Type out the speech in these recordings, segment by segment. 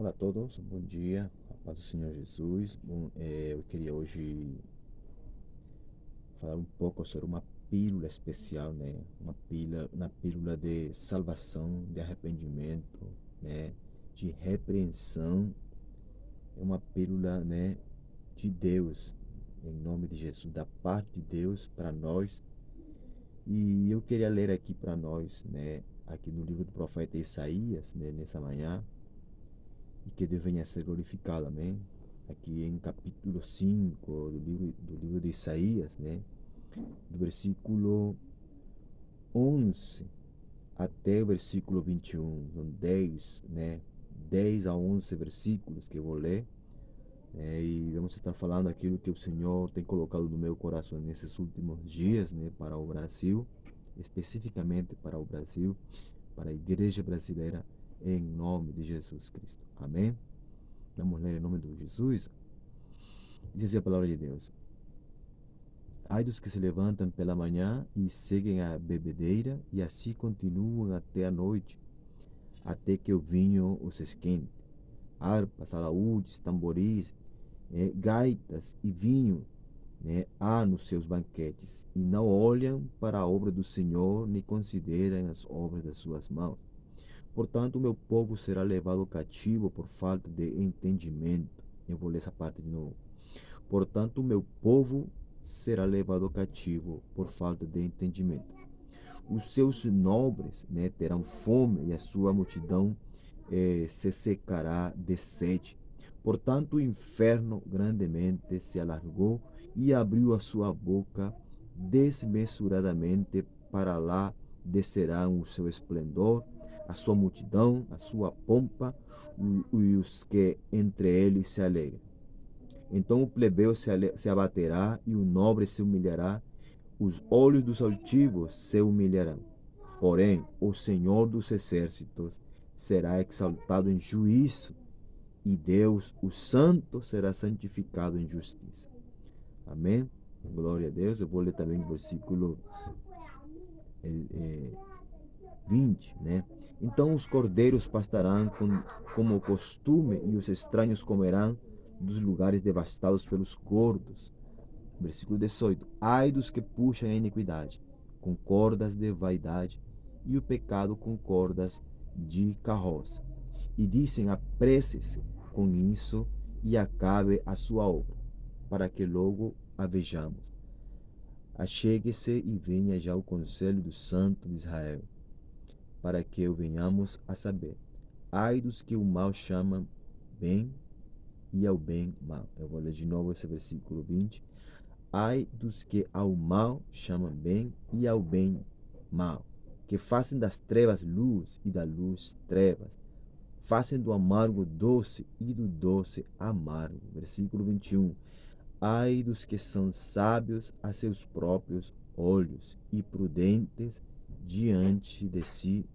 Olá a todos, bom dia, a paz do Senhor Jesus. Eu queria hoje falar um pouco sobre uma pílula especial, né? Uma pílula de salvação, de arrependimento, né? De repreensão. É uma pílula, né? De Deus, em nome de Jesus, da parte de Deus para nós. E eu queria ler aqui para nós, né? Aqui no livro do profeta Isaías, né? Nessa manhã. E que Deus venha a ser glorificado, amém? Aqui em capítulo 5 do livro de Isaías, né? Do versículo 11 até o versículo 21, são 10, né? 10 a 11 versículos que eu vou ler, né? E vamos estar falando aquilo que o Senhor tem colocado no meu coração nesses últimos dias, né? Para o Brasil, especificamente para o Brasil, para a igreja brasileira, em nome de Jesus Cristo, amém? Vamos ler em nome de Jesus. Diz assim a palavra de Deus: Ai dos que se levantam pela manhã e seguem a bebedeira, e assim continuam até a noite, até que o vinho os esquente. Harpas, alaúdes, tamboris, gaitas e vinho, né, há nos seus banquetes, e não olham para a obra do Senhor, nem consideram as obras das suas mãos. Portanto, o meu povo será levado cativo por falta de entendimento. Eu vou ler essa parte de novo. Portanto, o meu povo será levado cativo por falta de entendimento. Os seus nobres, né, terão fome, e a sua multidão se secará de sede. Portanto, o inferno grandemente se alargou e abriu a sua boca desmesuradamente, para lá descerão o seu esplendor, a sua multidão, a sua pompa, e os que entre eles se alegram. Então o plebeu se abaterá e o nobre se humilhará, os olhos dos altivos se humilharão. Porém, o Senhor dos exércitos será exaltado em juízo, e Deus, o Santo, será santificado em justiça. Amém? Glória a Deus. Eu vou ler também o versículo 20, né? Então os cordeiros pastarão como o costume, e os estranhos comerão dos lugares devastados pelos gordos. Versículo 18. Ai dos que puxam a iniquidade com cordas de vaidade, e o pecado com cordas de carroça. E dizem: apresse-se com isso e acabe a sua obra, para que logo a vejamos. Achegue-se e venha já o conselho do Santo de Israel, para que o venhamos a saber. Ai dos que o mal chamam bem, e ao bem mal. Eu vou ler de novo esse versículo 20. Ai dos que ao mal chamam bem, e ao bem mal, que fazem das trevas luz e da luz trevas, fazem do amargo doce e do doce amargo. Versículo 21. Ai dos que são sábios a seus próprios olhos e prudentes diante de si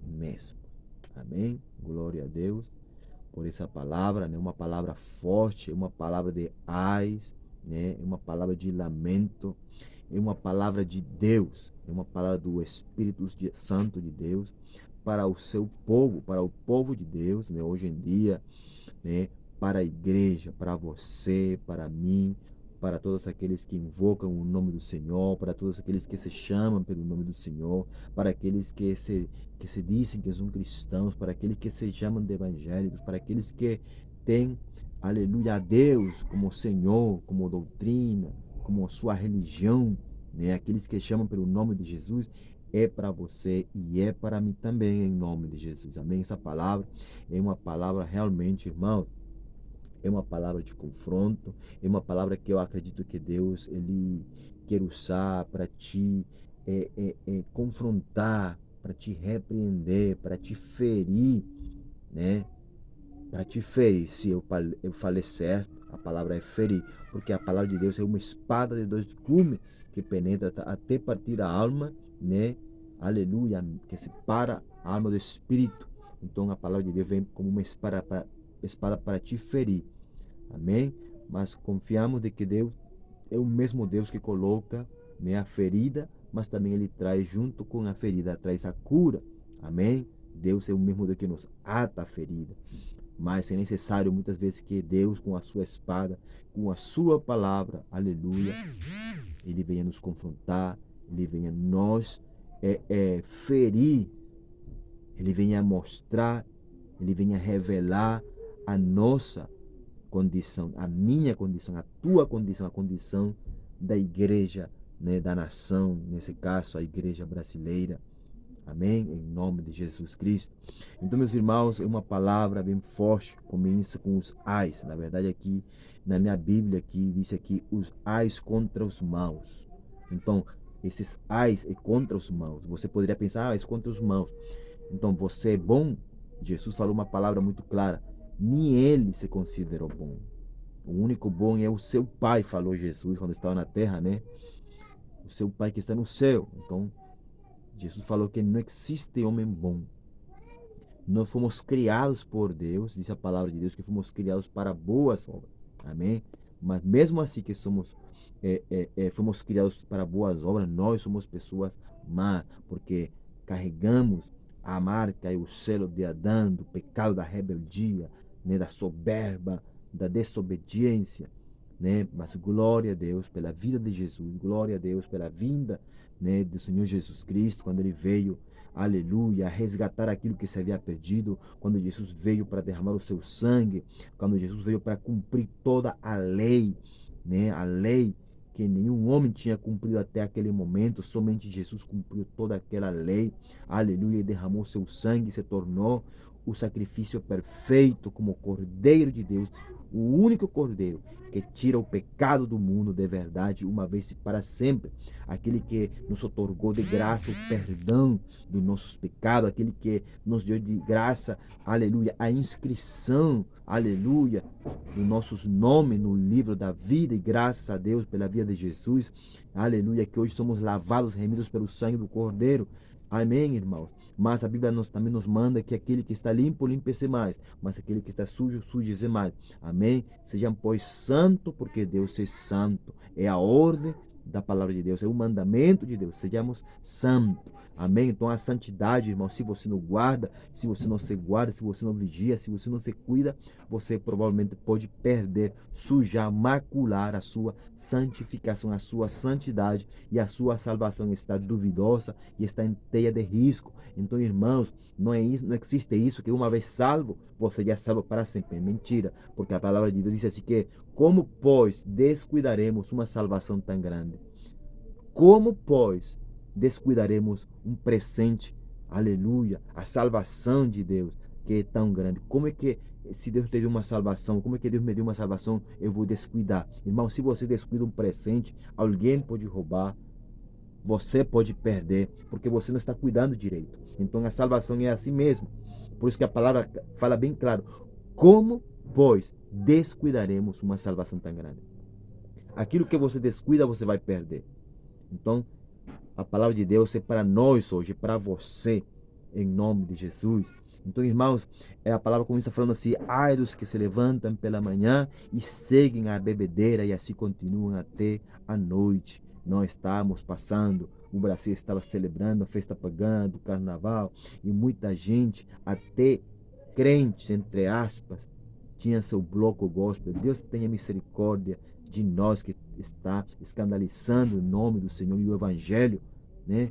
mesmo. Amém? Glória a Deus por essa palavra, né? Uma palavra forte, uma palavra de ais, né? Uma palavra de lamento, é uma palavra de Deus, é uma palavra do Espírito Santo de Deus para o seu povo, para o povo de Deus, né? Hoje em dia, né? Para a igreja, para você, para mim, para todos aqueles que invocam o nome do Senhor, para todos aqueles que se chamam pelo nome do Senhor, para aqueles que se dizem que são cristãos, para aqueles que se chamam de evangélicos, para aqueles que têm, aleluia, a Deus como Senhor, como doutrina, como sua religião, né? Aqueles que chamam pelo nome de Jesus, é para você e é para mim também, em nome de Jesus. Amém? Essa palavra é uma palavra realmente, irmão, é uma palavra de confronto, é uma palavra que eu acredito que Deus ele quer usar para te confrontar, para te repreender, para te ferir, né? Para te ferir. Se eu falei certo, a palavra é ferir, porque a palavra de Deus é uma espada de dois gumes que penetra até partir a alma, né? Aleluia, que separa a alma do espírito. Então a palavra de Deus vem como uma espada para te ferir. Amém? Mas confiamos de que Deus é o mesmo Deus que coloca, né, a ferida, mas também ele traz junto com a ferida, traz a cura. Amém? Deus é o mesmo Deus que nos ata a ferida. mas é necessário muitas vezes que Deus, com a sua espada, com a sua palavra, aleluia, Ele venha nos confrontar, Ele venha nos ferir, Ele venha mostrar, Ele venha revelar a nossa condição, a minha condição, a tua condição, a condição da igreja, né, da nação, nesse caso a igreja brasileira. Amém? Em nome de Jesus Cristo. Então, meus irmãos, é uma palavra bem forte, começa com os ais. Na verdade, aqui na minha Bíblia, aqui diz aqui os ais contra os maus. Então, esses ais é contra os maus. Você poderia pensar, é contra os maus. Então, você é bom? Jesus falou uma palavra muito clara. Nem ele se considerou bom. O único bom é o seu Pai, falou Jesus quando estava na terra, né? O seu Pai que está no céu. Então, Jesus falou que não existe homem bom. Nós fomos criados por Deus, diz a palavra de Deus, que fomos criados para boas obras. Amém? Mas mesmo assim que fomos criados para boas obras, nós somos pessoas más, porque carregamos a marca e o selo de Adão, do pecado, da rebeldia, né, da soberba, da desobediência. Né? Mas glória a Deus pela vida de Jesus, glória a Deus pela vinda, né, do Senhor Jesus Cristo, quando Ele veio, aleluia, a resgatar aquilo que se havia perdido, quando Jesus veio para derramar o seu sangue, quando Jesus veio para cumprir toda a lei, né, a lei que nenhum homem tinha cumprido até aquele momento, somente Jesus cumpriu toda aquela lei, aleluia, e derramou seu sangue, se tornou o sacrifício perfeito como Cordeiro de Deus, o único Cordeiro que tira o pecado do mundo de verdade, uma vez e para sempre. Aquele que nos otorgou de graça o perdão dos nossos pecados, aquele que nos deu de graça, aleluia, a inscrição, aleluia, dos nossos nomes no livro da vida, e graças a Deus pela vida de Jesus, aleluia, que hoje somos lavados, remidos pelo sangue do Cordeiro. Amém, irmãos? Mas a Bíblia também nos manda que aquele que está limpo, limpe-se mais. Mas aquele que está sujo, suje-se mais. Amém? Sejam, pois, santo, porque Deus é santo. É a ordem da palavra de Deus, é o mandamento de Deus. Sejamos santos. Amém? Então a santidade, irmão, se você não guarda, se você não se guarda, se você não vigia, se você não se cuida, você provavelmente pode perder, sujar, macular a sua santificação, a sua santidade, e a sua salvação está duvidosa e está em teia de risco. Então, irmãos, não existe isso que uma vez salvo, você já é salvo para sempre. É mentira, porque a palavra de Deus diz assim que como, pois, descuidaremos uma salvação tão grande? Como, pois, descuidaremos um presente, aleluia, a salvação de Deus, que é tão grande? Como é que, se Deus te deu uma salvação, como é que Deus me deu uma salvação, eu vou descuidar? Irmão, se você descuida um presente, alguém pode roubar, você pode perder, porque você não está cuidando direito. Então a salvação é assim mesmo. Por isso que a palavra fala bem claro. Como, pois, descuidaremos uma salvação tão grande? Aquilo que você descuida, você vai perder. Então, a palavra de Deus é para nós hoje, para você, em nome de Jesus. Então, irmãos, a palavra começa falando assim: ai dos que se levantam pela manhã e seguem a bebedeira e assim continuam até a noite. Nós estávamos passando, o Brasil estava celebrando a festa pagã do carnaval, e muita gente, até crentes, entre aspas, tinha seu bloco gospel. Deus tenha misericórdia de nós que está escandalizando o nome do Senhor e o Evangelho, né?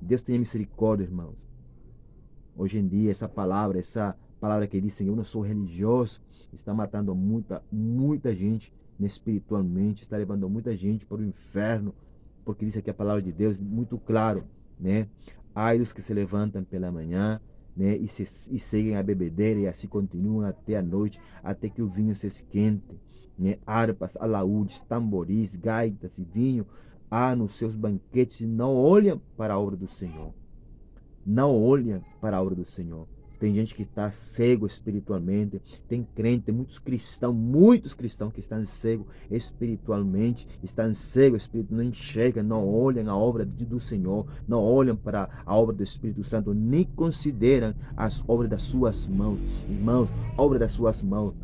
Deus tenha misericórdia, irmãos. Hoje em dia, essa palavra que diz, Senhor, eu não sou religioso, está matando muita gente, né, espiritualmente, está levando muita gente para o inferno, porque diz aqui a palavra de Deus muito claro, né? Ai dos que se levantam pela manhã, né, e seguem a bebedeira e assim continuam até a noite, até que o vinho se esquente, né? Harpas, alaúdes, tamboris, gaitas e vinho há nos seus banquetes e não olham para a obra do Senhor. Não olham para a obra do Senhor. Tem gente que está cego espiritualmente, tem crente, tem muitos cristãos que estão cegos espiritualmente, estão cegos espiritualmente, não enxergam, não olham a obra do Senhor, não olham para a obra do Espírito Santo, nem consideram as obras das suas mãos. Irmãos, obra das suas mãos.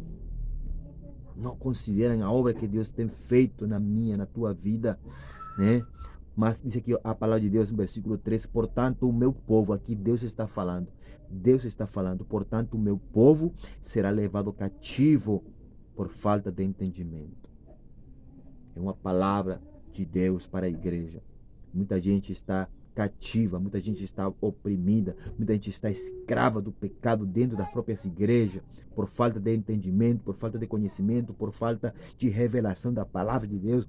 Não consideram a obra que Deus tem feito na minha, na tua vida, né? Mas diz aqui a palavra de Deus no versículo 3, portanto o meu povo, aqui Deus está falando, portanto o meu povo será levado cativo por falta de entendimento. É uma palavra de Deus para a igreja. Muita gente está cativa, muita gente está oprimida, muita gente está escrava do pecado dentro das próprias igrejas, por falta de entendimento, por falta de conhecimento, por falta de revelação da palavra de Deus,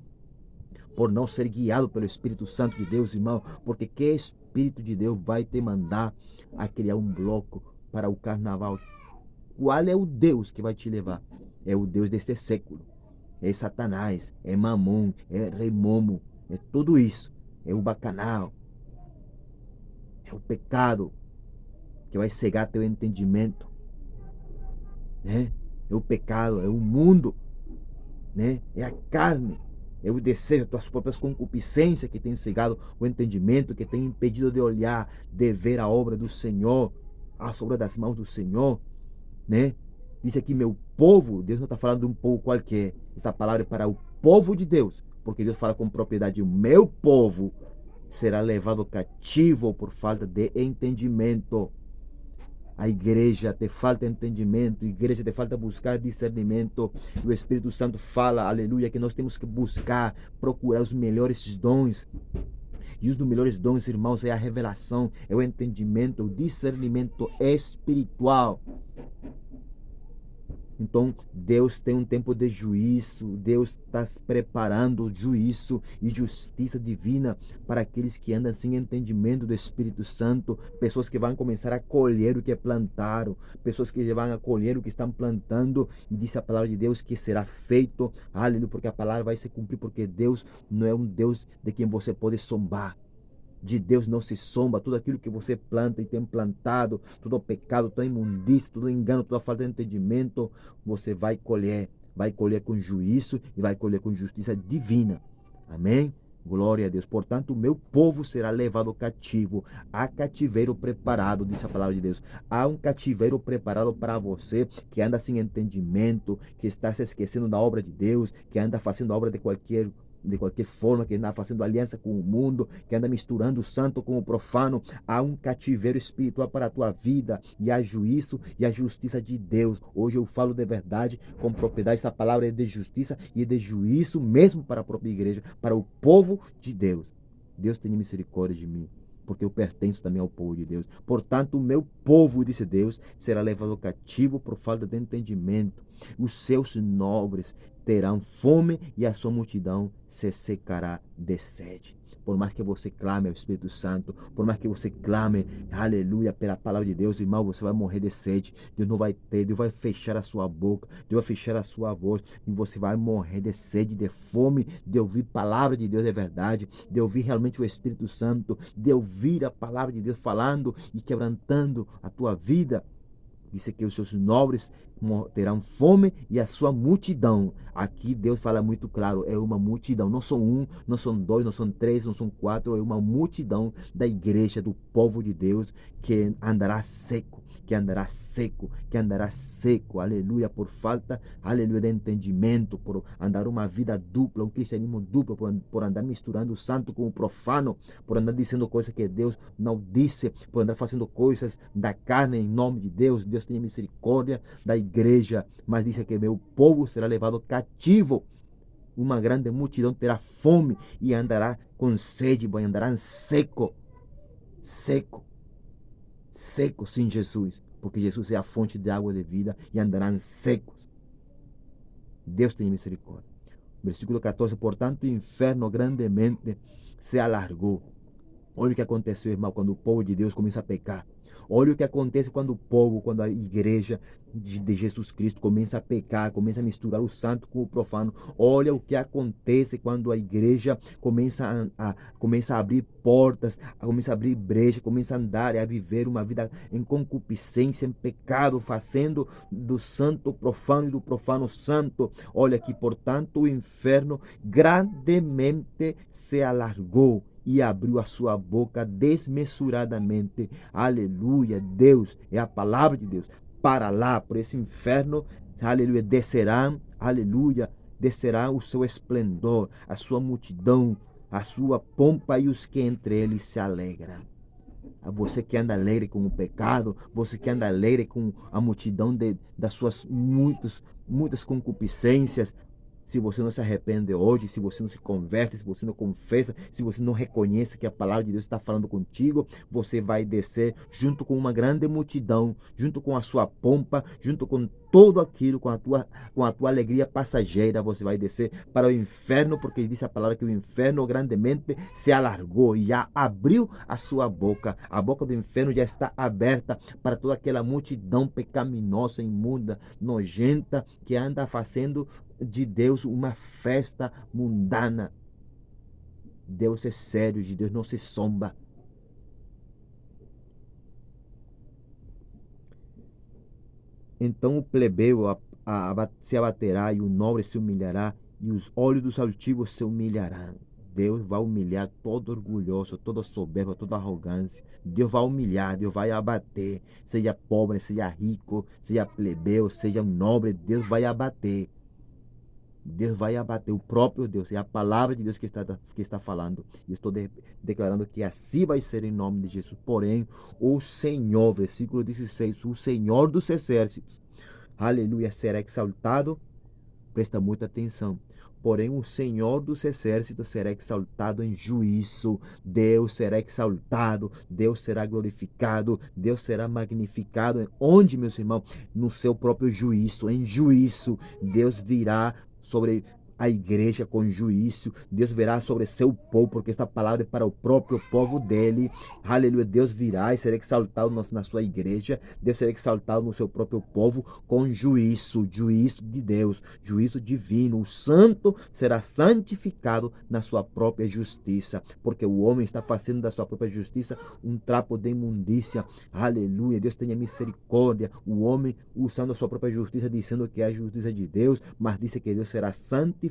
por não ser guiado pelo Espírito Santo de Deus, irmão, porque que Espírito de Deus vai te mandar a criar um bloco para o carnaval? Qual é o Deus que vai te levar? É o Deus deste século. É Satanás, é Mamon, é Rei Momo, é tudo isso. É o bacanal, é o pecado que vai cegar teu entendimento, né? É o pecado, é o mundo, né? É a carne, é o desejo, tuas próprias concupiscências que tem cegado o entendimento, que tem impedido de olhar, de ver a obra do Senhor, a obra das mãos do Senhor, né? Diz aqui, meu povo, Deus não está falando de um povo qualquer. Essa palavra é para o povo de Deus, porque Deus fala com propriedade, o meu povo será levado cativo por falta de entendimento. A igreja te falta entendimento, a igreja te falta buscar discernimento. O Espírito Santo fala, aleluia, que nós temos que buscar, procurar os melhores dons. E os dos melhores dons, irmãos, é a revelação, é o entendimento, o discernimento espiritual. Então, Deus tem um tempo de juízo, Deus está preparando juízo e justiça divina para aqueles que andam sem entendimento do Espírito Santo, pessoas que vão começar a colher o que plantaram, pessoas que vão colher o que estão plantando, e disse a palavra de Deus que será feito, aleluia, porque a palavra vai se cumprir, porque Deus não é um Deus de quem você pode zombar. De Deus não se sombra, tudo aquilo que você planta e tem plantado, todo o pecado, toda a imundícia, todo o engano, toda a falta de entendimento, você vai colher com juízo e vai colher com justiça divina. Amém? Glória a Deus. Portanto, o meu povo será levado cativo. Há cativeiro preparado, disse a palavra de Deus. Há um cativeiro preparado para você que anda sem entendimento, que está se esquecendo da obra de Deus, que anda fazendo a obra de qualquer forma, que anda fazendo aliança com o mundo, que anda misturando o santo com o profano. Há um cativeiro espiritual para a tua vida, e há juízo e a justiça de Deus. Hoje eu falo de verdade, com propriedade. Essa palavra é de justiça e de juízo mesmo para a própria igreja, para o povo de Deus. Deus tenha misericórdia de mim, porque eu pertenço também ao povo de Deus. Portanto, o meu povo, disse Deus, será levado cativo por falta de entendimento. Os seus nobres terão fome e a sua multidão se secará de sede. Por mais que você clame ao Espírito Santo, por mais que você clame, aleluia, pela palavra de Deus, irmão, você vai morrer de sede. Deus não vai ter, Deus vai fechar a sua boca, Deus vai fechar a sua voz, e você vai morrer de sede, de fome, de ouvir a palavra de Deus de verdade, de ouvir realmente o Espírito Santo, de ouvir a palavra de Deus falando e quebrantando a tua vida. Disse que os seus nobres terão fome e a sua multidão. Aqui Deus fala muito claro, é uma multidão. Não são um, não são dois, não são três, não são quatro. É uma multidão da igreja, do povo de Deus, que andará seco, que andará seco, que andará seco. Aleluia, por falta, aleluia, de entendimento, por andar uma vida dupla, um cristianismo duplo, por andar misturando o santo com o profano, por andar dizendo coisas que Deus não disse, por andar fazendo coisas da carne em nome de Deus. Deus tenha misericórdia da igreja, mas disse que meu povo será levado cativo. Uma grande multidão terá fome e andará com sede, andará seco, seco, seco sem Jesus, porque Jesus é a fonte de água de vida, e andarão secos. Deus tenha misericórdia. Versículo 14, portanto o inferno grandemente se alargou. Olha o que aconteceu, irmão, quando o povo de Deus começa a pecar. Olha o que acontece quando a igreja de Jesus Cristo começa a pecar, começa a misturar o santo com o profano. Olha o que acontece quando a igreja começa a abrir portas, começa a abrir brecha, começa a andar e a viver uma vida em concupiscência, em pecado, fazendo do santo profano e do profano santo. Olha aqui, portanto, o inferno grandemente se alargou e abriu a sua boca desmesuradamente. Aleluia, Deus, é a palavra de Deus. Para lá, por esse inferno, aleluia, descerá, aleluia, descerá o seu esplendor, a sua multidão, a sua pompa e os que entre eles se alegram. A você que anda alegre com o pecado, você que anda alegre com a multidão das suas muitas concupiscências, se você não se arrepende hoje, se você não se converte, se você não confessa, se você não reconhece que a palavra de Deus está falando contigo, você vai descer junto com uma grande multidão, junto com a sua pompa, junto com tudo aquilo, com a tua alegria passageira, você vai descer para o inferno, porque diz a palavra que o inferno grandemente se alargou e já abriu a sua boca. A boca do inferno já está aberta para toda aquela multidão pecaminosa, imunda, nojenta, que anda fazendo de Deus uma festa mundana. Deus é sério, de Deus não se zomba. Então o plebeu se abaterá e o nobre se humilhará e os olhos dos altivos se humilharão. Deus vai humilhar todo orgulhoso, toda soberba, toda arrogância. Deus vai humilhar, Deus vai abater. Seja pobre, seja rico, seja plebeu, seja nobre, Deus vai abater. Deus vai abater, o próprio Deus, é a palavra de Deus que está falando. E eu estou declarando que assim vai ser em nome de Jesus. Porém, o Senhor, versículo 16, o Senhor dos exércitos, aleluia, será exaltado. Presta muita atenção. Porém, o Senhor dos exércitos será exaltado em juízo. Deus será exaltado, Deus será glorificado, Deus será magnificado. Onde, meus irmãos? No seu próprio juízo. Em juízo, Deus virá sobre a igreja com juízo. Deus virá sobre seu povo, porque esta palavra é para o próprio povo dele. Aleluia. Deus virá e será exaltado na sua igreja. Deus será exaltado no seu próprio povo com juízo de Deus, juízo divino. O santo será santificado na sua própria justiça, porque o homem está fazendo da sua própria justiça um trapo de imundícia. Aleluia. Deus tenha misericórdia. O homem usando a sua própria justiça, dizendo que é a justiça de Deus, mas disse que Deus será santificado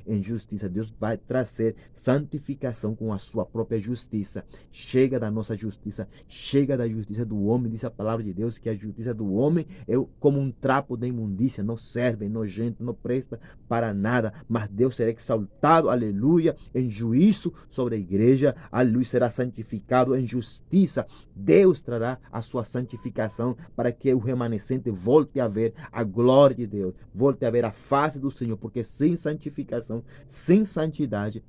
em justiça. Deus vai trazer santificação com a sua própria justiça. Chega da nossa justiça, chega da justiça do homem. Diz a palavra de Deus que a justiça do homem é como um trapo de imundícia, não serve, é nojento, não presta para nada, mas Deus será exaltado, aleluia, em juízo sobre a igreja, aleluia, será santificado em justiça. Deus trará a sua santificação para que o remanescente volte a ver a glória de Deus, volte a ver a face do Senhor, porque sem santificação, sem santidade,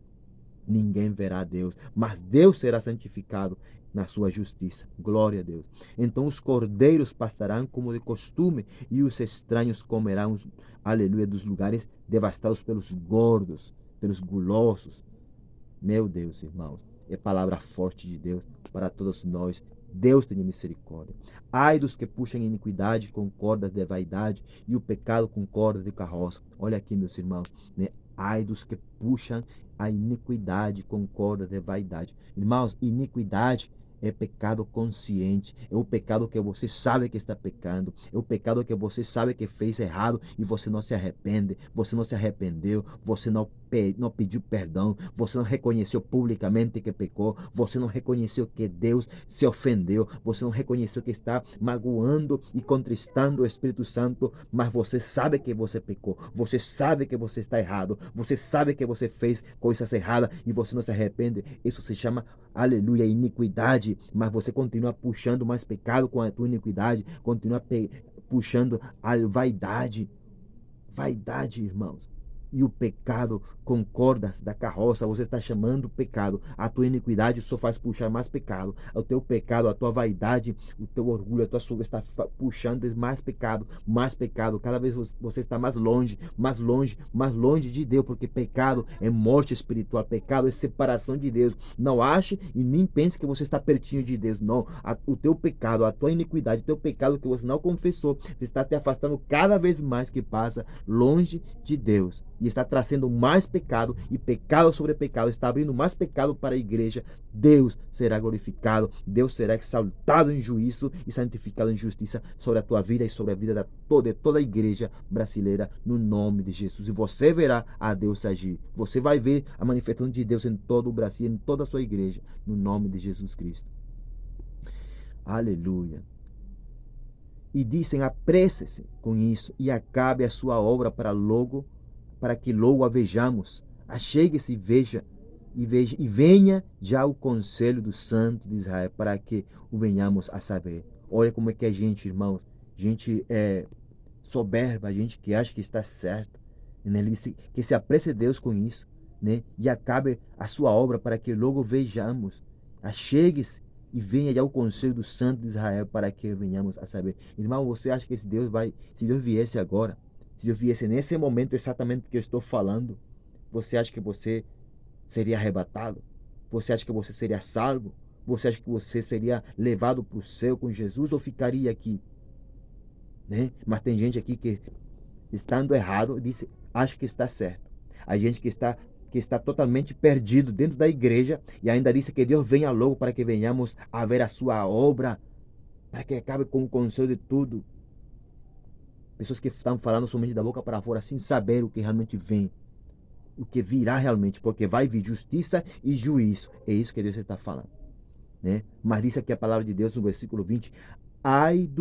ninguém verá Deus, mas Deus será santificado na sua justiça. Glória a Deus. Então os cordeiros pastarão como de costume e os estranhos comerão, aleluia, dos lugares devastados pelos gordos, pelos gulosos. Meu Deus, irmãos, é palavra forte de Deus para todos nós. Deus tenha misericórdia. Ai dos que puxam iniquidade com cordas de vaidade e o pecado com cordas de carroça. Olha aqui, meus irmãos, né? Ai dos que puxam a iniquidade com cordas de vaidade. Irmãos, iniquidade é pecado consciente, é o pecado que você sabe que está pecando, é o pecado que você sabe que fez errado e você não se arrepende, você não se arrependeu, você não pediu perdão, você não reconheceu publicamente que pecou, você não reconheceu que Deus se ofendeu, você não reconheceu que está magoando e contristando o Espírito Santo, mas você sabe que você pecou, você sabe que você está errado, você sabe que você fez coisas erradas e você não se arrepende. Isso se chama, aleluia, iniquidade, mas você continua puxando mais pecado com a tua iniquidade, continua puxando a vaidade, irmãos. E o pecado com cordas da carroça, você está chamando o pecado. A tua iniquidade só faz puxar mais pecado. O teu pecado, a tua vaidade, o teu orgulho, a tua soberba está puxando mais pecado, mais pecado. Cada vez você está mais longe, mais longe, mais longe de Deus, porque pecado é morte espiritual, pecado é separação de Deus. Não ache e nem pense que você está pertinho de Deus. Não, o teu pecado, a tua iniquidade, o teu pecado que você não confessou, está te afastando cada vez mais que passa longe de Deus. E está trazendo mais pecado, e pecado sobre pecado, está abrindo mais pecado para a igreja. Deus será glorificado, Deus será exaltado em juízo e santificado em justiça sobre a tua vida e sobre a vida de toda a igreja brasileira, no nome de Jesus. E você verá a Deus agir. Você vai ver a manifestação de Deus em todo o Brasil, em toda a sua igreja, no nome de Jesus Cristo. Aleluia. E dizem: apresse-se com isso e acabe a sua obra para que logo a vejamos. Achegue-se e veja. e venha já o conselho do Santo de Israel, para que o venhamos a saber. Olha como é que a gente, irmãos, gente soberba, a gente que acha que está certo, né? Que se apresse Deus com isso, né? E acabe a sua obra, para que logo vejamos. Achegue-se e venha já o conselho do Santo de Israel, para que venhamos a saber. Irmão, você acha que esse Deus vai, se Deus viesse agora, se Deus viesse nesse momento exatamente que eu estou falando, você acha que você seria arrebatado? Você acha que você seria salvo? Você acha que você seria levado para o céu com Jesus, ou ficaria aqui, né? Mas tem gente aqui que, estando errado, disse, acho que está certo. A gente que está totalmente perdido dentro da igreja e ainda disse que Deus venha logo, para que venhamos a ver a sua obra, para que acabe com o conselho de tudo. Pessoas que estão falando somente da boca para fora, sem saber o que realmente vem, o que virá realmente, porque vai vir justiça e juízo. É isso que Deus está falando, né? Mas disse aqui a palavra de Deus no versículo 20: ai